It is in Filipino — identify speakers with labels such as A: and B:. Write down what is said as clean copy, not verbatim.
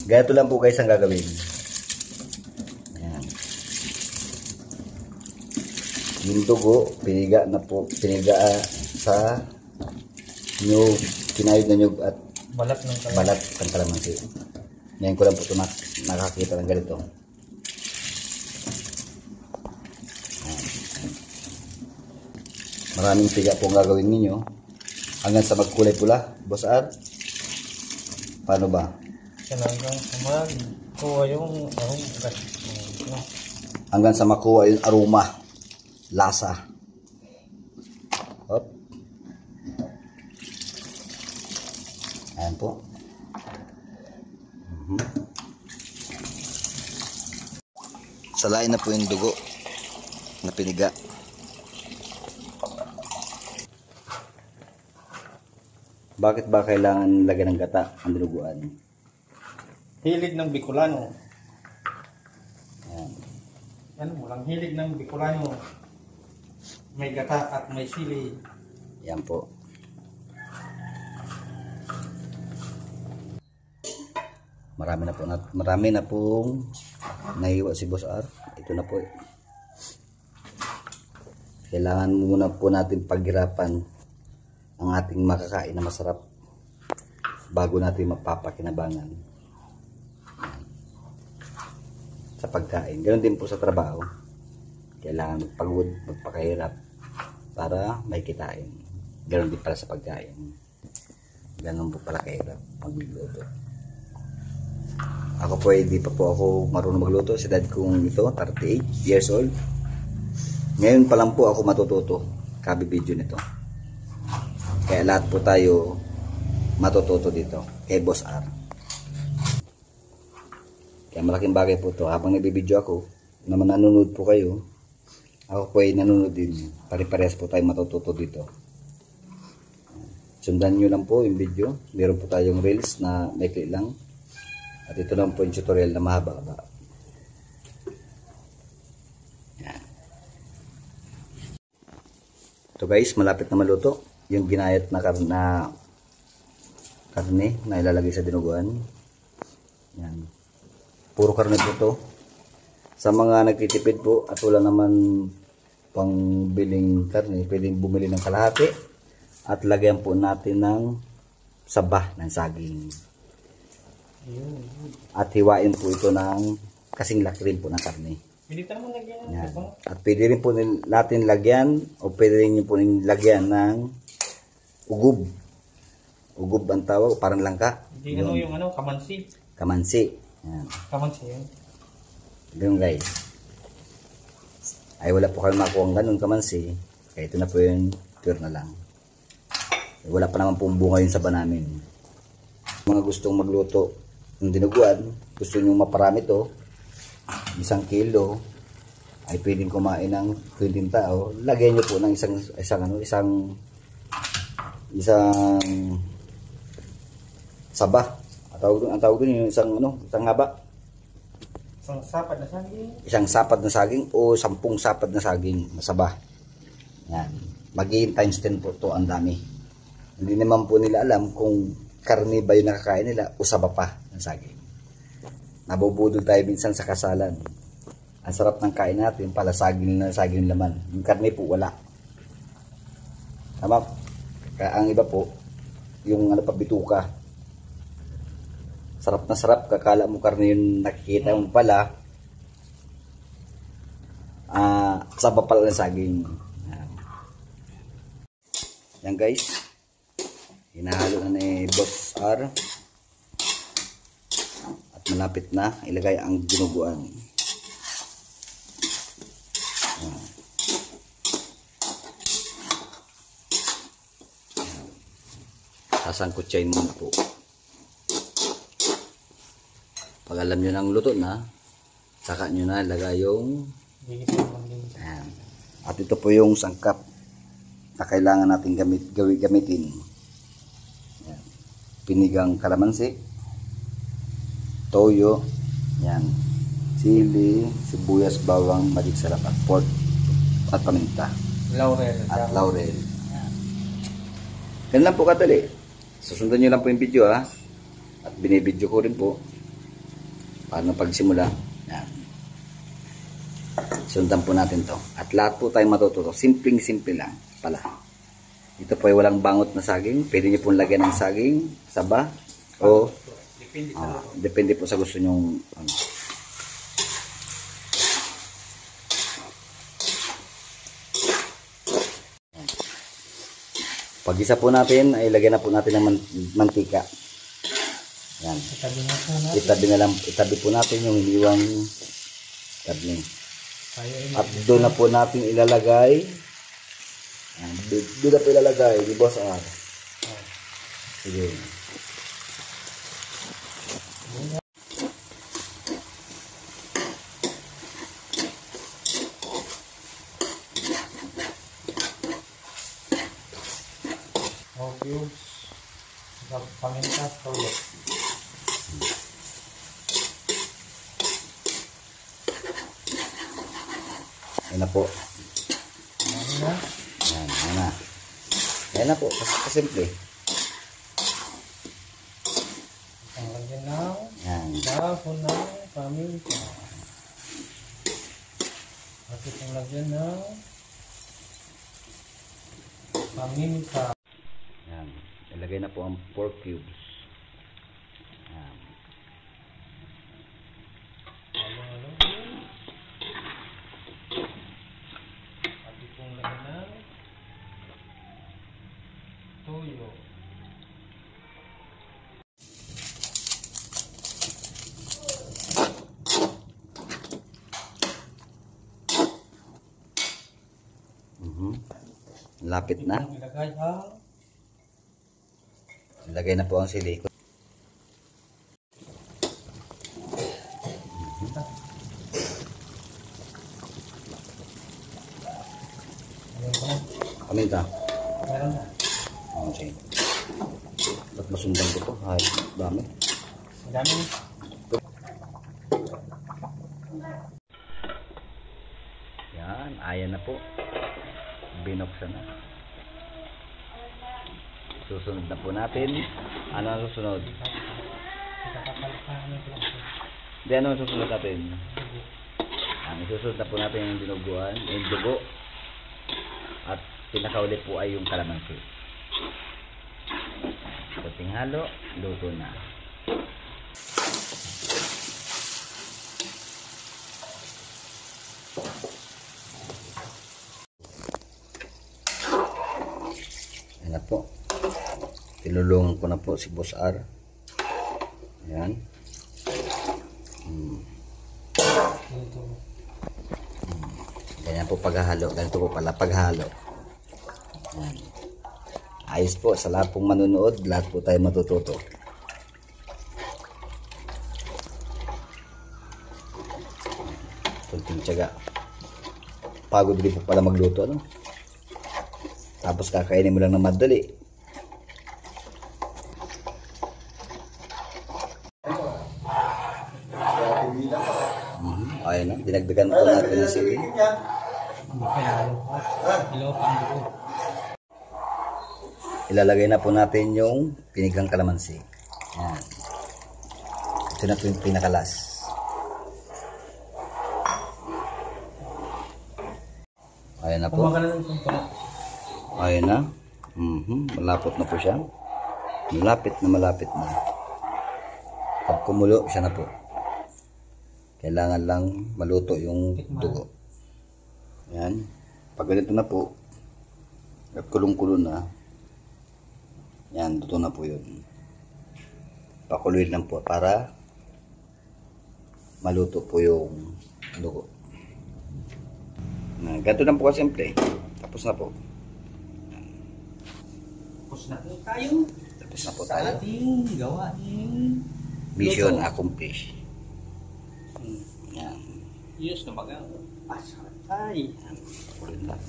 A: Ganito lang po guys ang gagawin. Ayan. Yung dugo, piniga na po, piniga sa nyug, kinayod na nyug at
B: balat ng
A: kalamansi. Ngayon ko lang po ito nakakita ng ganito. Maraming piga po ang gagawin ninyo hanggang sa magkulay pula, Boss Ar. Paano ba?
B: Hanggang sa makuha yung
A: hanggang sa makuha yung aroma, lasa. Hop. Ayan po. Salain na po yung dugo na piniga. Bakit ba kailangan lagyan ng gata ang dinuguan?
B: Hilig ng Bicolano.
A: Ayan.
B: Ano mo lang, hilig ng Bicolano. May gata at may sili.
A: Yan po. Marami na pong nahiwa si Boss R. Ito na po. Kailangan muna po natin paghirapan ang ating makakain na masarap bago natin mapapakinabangan sa pagkain. Ganoon din po sa trabaho. Kailangan magpagod, magpakahirap para may kitain. Ganoon din pala sa pagkain. Ganoon po pala kahirap magluluto. Ako po hindi pa po ako marunong magluto. Si dad kong ito, 38 years old. Ngayon pa lang po ako matututo. Kabibidyo nito. Kaya lahat po tayo matututo dito kay Boss R. Kaya malaking bagay po to. Habang nagbibideo ako, naman nanonood po kayo, ako po ay nanonood din. Pare-parehas po tayo matututo dito. Sundan nyo lang po yung video. Meron po tayong reels na maikli lang. At ito lang po yung tutorial na mahaba-haba. Yan. Ito guys, malapit na maluto. Yung ginayat na karne na ilalagay sa dinuguan. Yan. Puro karne po to. Sa mga nagtitipid po at wala naman pang biling karne, pwedeng bumili ng kalahati at lagyan po natin ng sabah ng saging. At hiwain po ito ng kasing laki rin po ng karne. Yan. At pwede rin po natin lagyan o pwede rin po lagyan ng ugob. Ugob ang tawag, parang langka.
B: Hindi yung kamansi.
A: Kamansi. Yan.
B: Kamansi yan.
A: Ganun guys. Ay wala po kayo makuha ng ganun kamansi. Kaya ito na po yung pure na lang. Wala pa naman pong bunga yun sa ba namin. Mga gustong magluto ng dinuguan, gusto nyo maparami to, 1 kilo, ay pwedeng kumain ng 20 tao. Lagyan nyo po ng isang sabah. Ang tawag doon yung isang haba.
B: Isang sapad na saging.
A: Isang sapad na saging o 10 sapad na saging na sabah. Yan. Mag-i times 10 po to, ang dami. Hindi naman po nila alam kung karne ba yung nakakain nila o saba pa ng saging. Nabubudol tayo minsan sa kasalan. Ang sarap ng kain natin pala saging laman. Yung karne po wala. Tama? Kaya ang iba po, yung bituka. Sarap na sarap, kakala mo karne yung nakikita mo pala, saba pala ng saging. Yan guys, hinahalo na ni Boss R at malapit na ilagay ang dinuguan. Sasangkutsayin muna po. Pag alam nyo nang luto na, saka nyo na ilagay yung ayan. At ito po yung sangkap na kailangan natin gamitin. Ayan. Pinigang kalamansi, toyo, yan, sili, sibuyas, bawang, magic sarap at pork at paminta.
B: Laurel.
A: At laurel. Ganun lang po kadali. Susundan nyo lang po yung video ha. At binibidyo ko rin po. Paano pagsimula? Yan. Sundan po natin to. At lahat po tayo matututo. Simpleng-simple lang pala. Ito po ay walang bangot na saging. Pwede nyo pong lagyan ng saging, saba, o depende po sa gusto nyong ano. Pag isa po natin, ay lagyan na po natin ng mantika. Yan. Itabi po natin yung hiniwang karne. At doon na po natin ilalagay. Doon na po ilalagay, di Boss R. Sige.
B: Cubes, paminta, toyo.
A: Ayan na po.
B: Ayan na.
A: Ayan na. Ayan na po. Kasimple.
B: Ang lagyan ng dahon ng paminta. At itong lagyan ng paminta.
A: Ayan. Ilagay na po ang pork cubes. Ayan.
B: At itong lagyan ng toyo.
A: Lapit na. Ilagay na po ang silikon. Paminta.
B: Meron na.
A: Okay. Ba't masundan ko to? Ay, dami.
B: Dami.
A: Yan, ayan na po. Binuksan na. Susunod na po natin. Ano ang susunod? Hindi, ano ang susunod natin? Ang susunod na po natin yung dinuguan, yung dugo. At pinakauli po ay yung kalamansi. Kunting halo, luto na. Ayan na po. Tinulungan ko na po si Boss R. Ayan. Ganyan po paghahalo. Ganito po pala paghahalo. Ayan. Ayos po. Sa lahat pong manunood, lahat po tayo matututo. Kunting tiyaga. Pagod din po pala magluto, ano? Tapos kakainin mo lang ng madali. Ayun na, dinagdagan po natin ng sili. Ilalagay na po natin yung pinigang kalamansi. Ayan. Ito na po yung pinakalas. Ayan na po. Ayan na. Malapot na po siya. Malapit na. Pag kumulo, siya na po. Kailangan lang maluto yung dugo. Ayan. Pag ganito na po, at kulong-kulo na, yan, luto na po yun. Pakuluin lang po para maluto po yung dugo. Ganito lang po kasimple. Tapos na po.
B: Tapos na po tayo.
A: Tapos na po
B: Sa
A: tayo.
B: ating gawain.
A: Mission accomplished. Yan.
B: Yes na bagang. Asay.
A: Pakuluin lang.